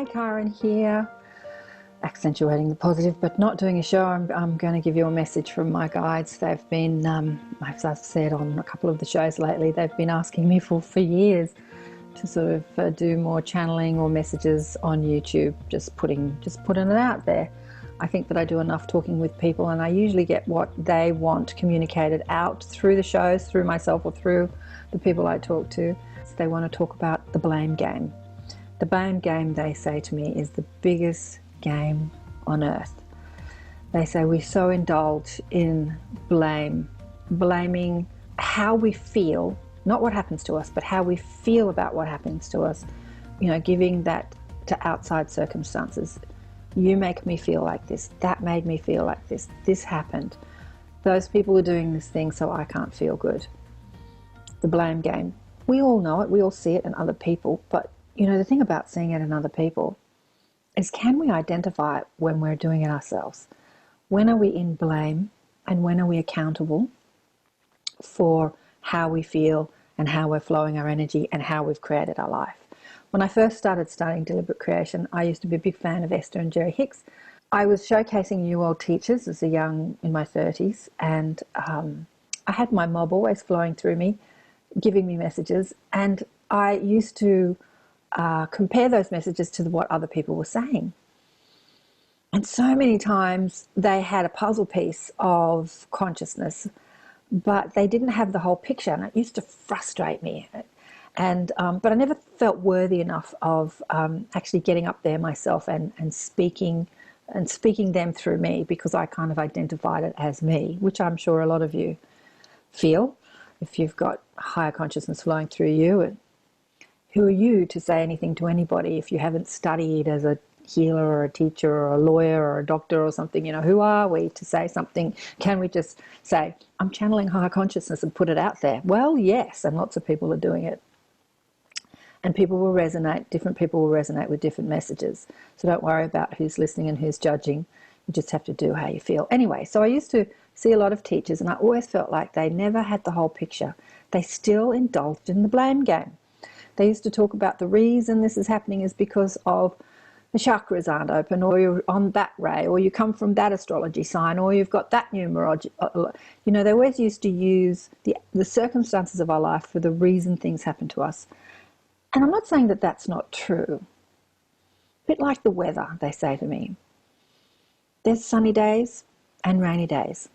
Hi, Karen here. Accentuating the positive, but not doing a show. I'm going to give you a message from my guides. They've been, as I've said on a couple of the shows lately, they've been asking me for years to sort of do more channeling or messages on YouTube, just putting it out there. I think that I do enough talking with people, and I usually get what they want communicated out through the shows, through myself or through the people I talk to. So they want to talk about the blame game. The blame game, they say to me, is the biggest game on earth. They say we so indulge in blaming how we feel, not what happens to us, but how we feel about what happens to us, giving that to outside circumstances. You make me feel like this, that made me feel like this happened. Those people are doing this thing, so I can't feel good. The blame game. We all know it, we all see it in other people, but the thing about seeing it in other people is, can we identify it when we're doing it ourselves? When are we in blame and when are we accountable for how we feel and how we're flowing our energy and how we've created our life? When I first started studying deliberate creation, I used to be a big fan of Esther and Jerry Hicks. I was showcasing new world teachers as a young, in my 30s, and I had my mob always flowing through me, giving me messages, and I used to compare those messages to what other people were saying. And so many times they had a puzzle piece of consciousness, but they didn't have the whole picture, and it used to frustrate me. And but I never felt worthy enough of actually getting up there myself and speaking them through me, because I kind of identified it as me, which I'm sure a lot of you feel if you've got higher consciousness flowing through you. And who are you to say anything to anybody if you haven't studied as a healer or a teacher or a lawyer or a doctor or something? Who are we to say something? Can we just say, I'm channeling higher consciousness and put it out there? Well, yes, and lots of people are doing it. And people will resonate, different people will resonate with different messages. So don't worry about who's listening and who's judging. You just have to do how you feel. Anyway, so I used to see a lot of teachers, and I always felt like they never had the whole picture. They still indulged in the blame game. They used to talk about the reason this is happening is because of the chakras aren't open, or you're on that ray, or you come from that astrology sign, or you've got that numerology. They always used to use the circumstances of our life for the reason things happen to us. And I'm not saying that that's not true. A bit like the weather, they say to me. There's sunny days and rainy days.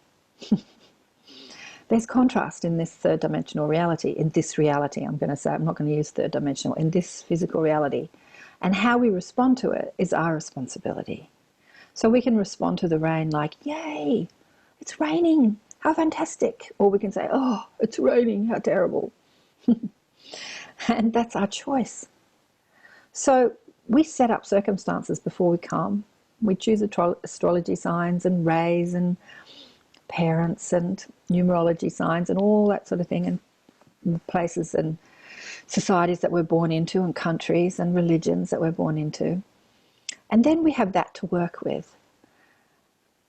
There's contrast in this third dimensional reality, in this reality, I'm going to say. I'm not going to use third dimensional, in this physical reality. And how we respond to it is our responsibility. So we can respond to the rain like, yay, it's raining, how fantastic. Or we can say, oh, it's raining, how terrible. And that's our choice. So we set up circumstances before we come. We choose astrology signs and rays and parents and numerology signs and all that sort of thing, and places and societies that we're born into, and countries and religions that we're born into. And then we have that to work with.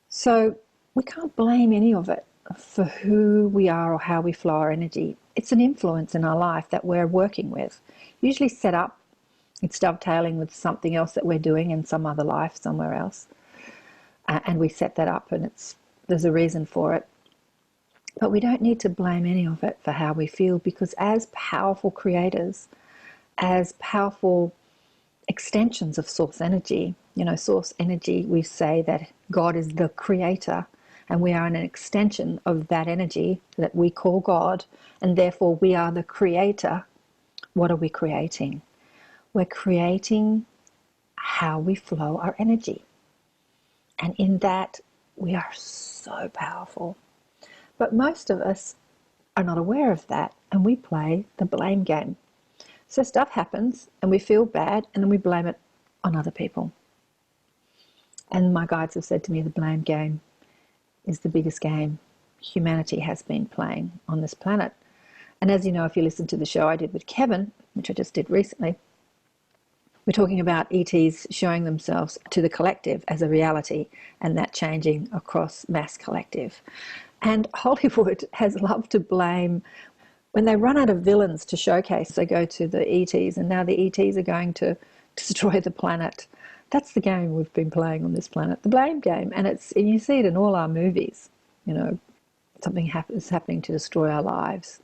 So we can't blame any of it for who we are or how we flow our energy. It's an influence in our life that we're working with, usually set up. It's dovetailing with something else that we're doing in some other life somewhere else. And we set that up, and there's a reason for it. But we don't need to blame any of it for how we feel, because as powerful creators, as powerful extensions of source energy, source energy, we say that God is the creator, and we are an extension of that energy that we call God, and therefore we are the creator. What are we creating? We're creating how we flow our energy. And in that, we are so powerful. But most of us are not aware of that, and we play the blame game. So stuff happens, and we feel bad, and then we blame it on other people. And my guides have said to me, the blame game is the biggest game humanity has been playing on this planet. And as you know, if you listen to the show I did with Kevin, which I just did recently, we're talking about ETs showing themselves to the collective as a reality, and that changing across mass collective. And Hollywood has loved to blame. When they run out of villains to showcase, they go to the ETs, and now the ETs are going to destroy the planet. That's the game we've been playing on this planet, the blame game. And you see it in all our movies. You know, something is happening to destroy our lives.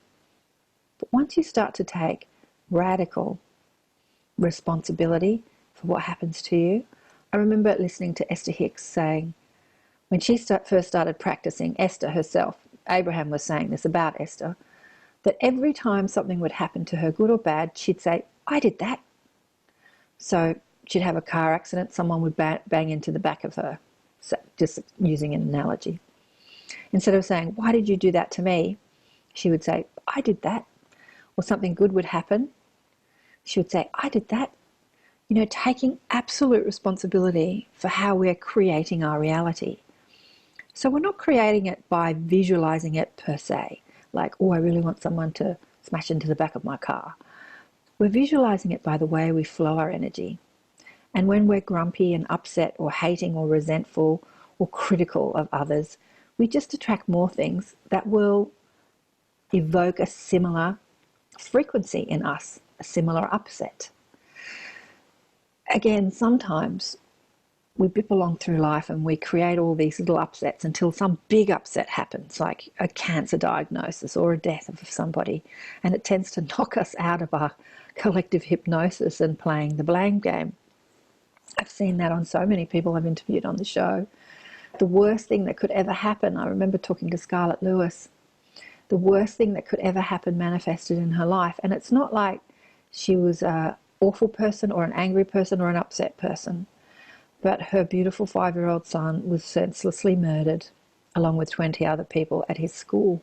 But once you start to take radical responsibility for what happens to you, I remember listening to Esther Hicks saying, when she first started practicing, Esther herself, Abraham was saying this about Esther, that every time something would happen to her, good or bad, she'd say, I did that. So she'd have a car accident, someone would bang into the back of her, so just using an analogy. Instead of saying, why did you do that to me? She would say, I did that. Or something good would happen. She would say, I did that. You know, taking absolute responsibility for how we're creating our reality. So we're not creating it by visualizing it per se, like, oh, I really want someone to smash into the back of my car. We're visualizing it by the way we flow our energy. And when we're grumpy and upset or hating or resentful or critical of others, we just attract more things that will evoke a similar frequency in us, a similar upset. Again, sometimes we bip along through life and we create all these little upsets until some big upset happens, like a cancer diagnosis or a death of somebody, and it tends to knock us out of our collective hypnosis and playing the blame game. I've seen that on so many people I've interviewed on the show. The worst thing that could ever happen, I remember talking to Scarlett Lewis, the worst thing that could ever happen manifested in her life. And it's not like she was an awful person or an angry person or an upset person, but her beautiful 5-year-old son was senselessly murdered along with 20 other people at his school.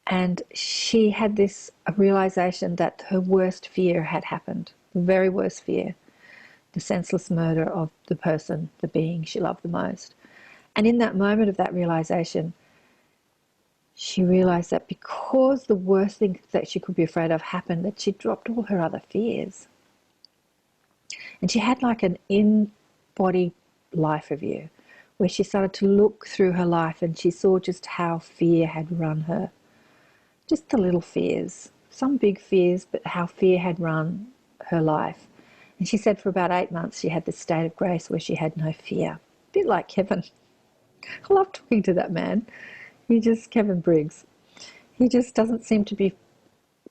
And she had this realization that her worst fear had happened, the very worst fear, the senseless murder of the person, the being she loved the most. And in that moment of that realization, she realized that because the worst thing that she could be afraid of happened, that she dropped all her other fears. And she had like an in-body life review where she started to look through her life and she saw just how fear had run her. Just the little fears, some big fears, but how fear had run her life. And she said for about 8 months she had this state of grace where she had no fear. A bit like Kevin. I love talking to that man. Kevin Briggs. He just doesn't seem to be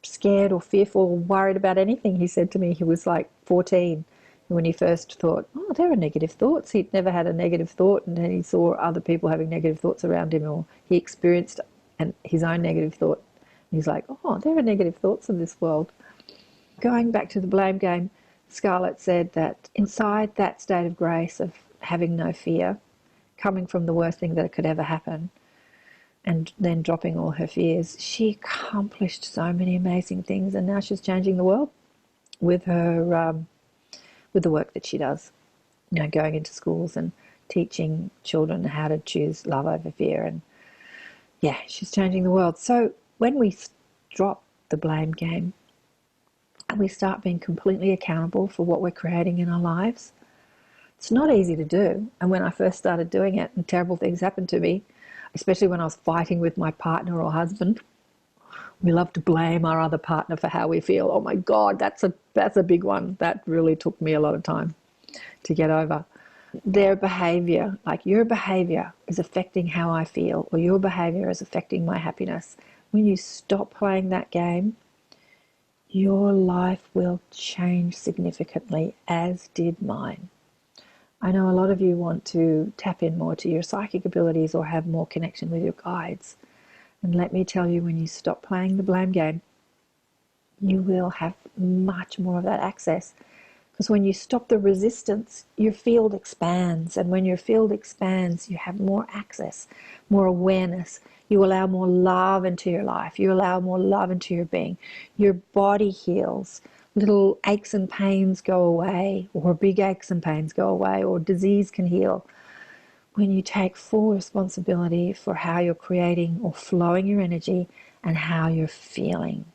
scared or fearful or worried about anything. He said to me he was like 14 when he first thought, oh, there are negative thoughts. He'd never had a negative thought, and then he saw other people having negative thoughts around him, or he experienced his own negative thought. And he's like, oh, there are negative thoughts in this world. Going back to the blame game, Scarlett said that inside that state of grace of having no fear, coming from the worst thing that could ever happen, and then dropping all her fears, she accomplished so many amazing things, and now she's changing the world with her with the work that she does. You know, going into schools and teaching children how to choose love over fear, and yeah, she's changing the world. So when we drop the blame game and we start being completely accountable for what we're creating in our lives, it's not easy to do. And when I first started doing it and terrible things happened to me, especially when I was fighting with my partner or husband, we love to blame our other partner for how we feel. Oh my God, that's a big one. That really took me a lot of time to get over. Their behavior, like your behavior is affecting how I feel, or your behavior is affecting my happiness. When you stop playing that game, your life will change significantly, as did mine. I know a lot of you want to tap in more to your psychic abilities or have more connection with your guides. And let me tell you, when you stop playing the blame game, you will have much more of that access. Because when you stop the resistance, your field expands. And when your field expands, you have more access, more awareness. You allow more love into your life. You allow more love into your being. Your body heals. Little aches and pains go away, or big aches and pains go away, or disease can heal. When you take full responsibility for how you're creating or flowing your energy and how you're feeling.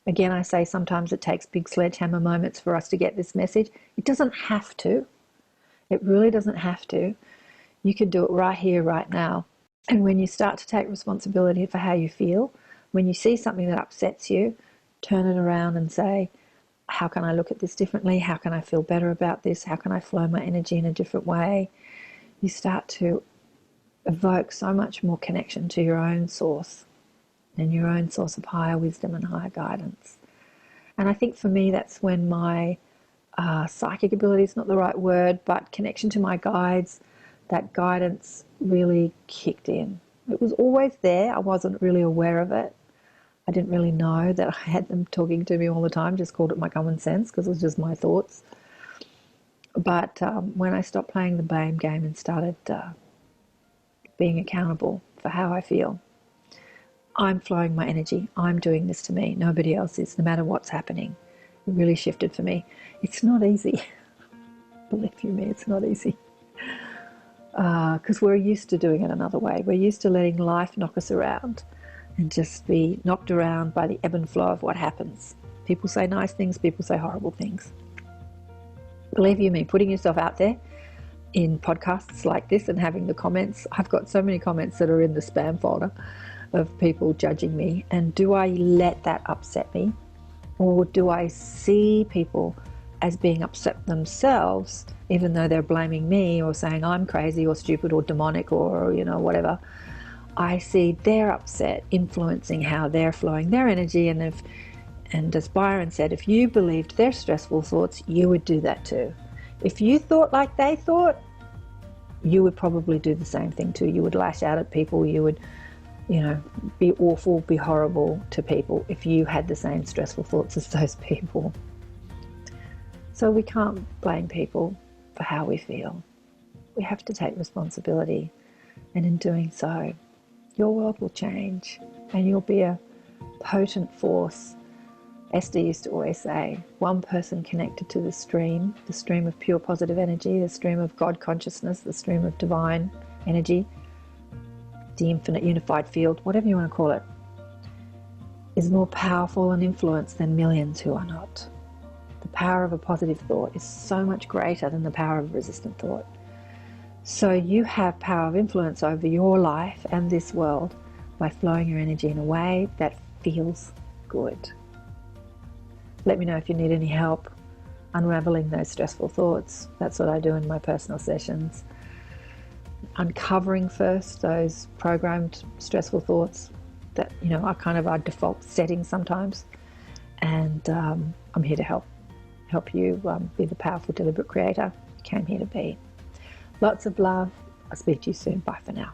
Again, I say sometimes it takes big sledgehammer moments for us to get this message. It doesn't have to. It really doesn't have to. You can do it right here, right now. And when you start to take responsibility for how you feel, when you see something that upsets you, turn it around and say, I how can I look at this differently? How can I feel better about this? How can I flow my energy in a different way? You start to evoke so much more connection to your own source and your own source of higher wisdom and higher guidance. And I think for me, that's when my psychic ability is not the right word, but connection to my guides, that guidance really kicked in. It was always there. I wasn't really aware of it. I didn't really know that I had them talking to me all the time, just called it my common sense because it was just my thoughts. But when I stopped playing the blame game and started being accountable for how I feel, I'm flowing my energy. I'm doing this to me. Nobody else is, no matter what's happening. It really shifted for me. It's not easy. Believe you me, it's not easy. Because we're used to doing it another way. We're used to letting life knock us around and just be knocked around by the ebb and flow of what happens. People say nice things, people say horrible things. Believe you me, putting yourself out there in podcasts like this and having the comments, I've got so many comments that are in the spam folder of people judging me. And do I let that upset me? Or do I see people as being upset themselves, even though they're blaming me or saying I'm crazy or stupid or demonic or, whatever? I see their upset influencing how they're flowing their energy. And as Byron said, if you believed their stressful thoughts, you would do that too. If you thought like they thought, you would probably do the same thing too. You would lash out at people. You would, be awful, be horrible to people if you had the same stressful thoughts as those people. So we can't blame people for how we feel. We have to take responsibility. And in doing so, your world will change and you'll be a potent force. Esther used to always say, one person connected to the stream of pure positive energy, the stream of God consciousness, the stream of divine energy, the infinite unified field, whatever you want to call it, is more powerful and influence than millions who are not. The power of a positive thought is so much greater than the power of a resistant thought. So you have power of influence over your life and this world by flowing your energy in a way that feels good. Let me know if you need any help unraveling those stressful thoughts. That's what I do in my personal sessions. Uncovering first those programmed stressful thoughts that are kind of our default settings sometimes. And I'm here to help you be the powerful, deliberate creator you came here to be. Lots of love. I'll speak to you soon. Bye for now.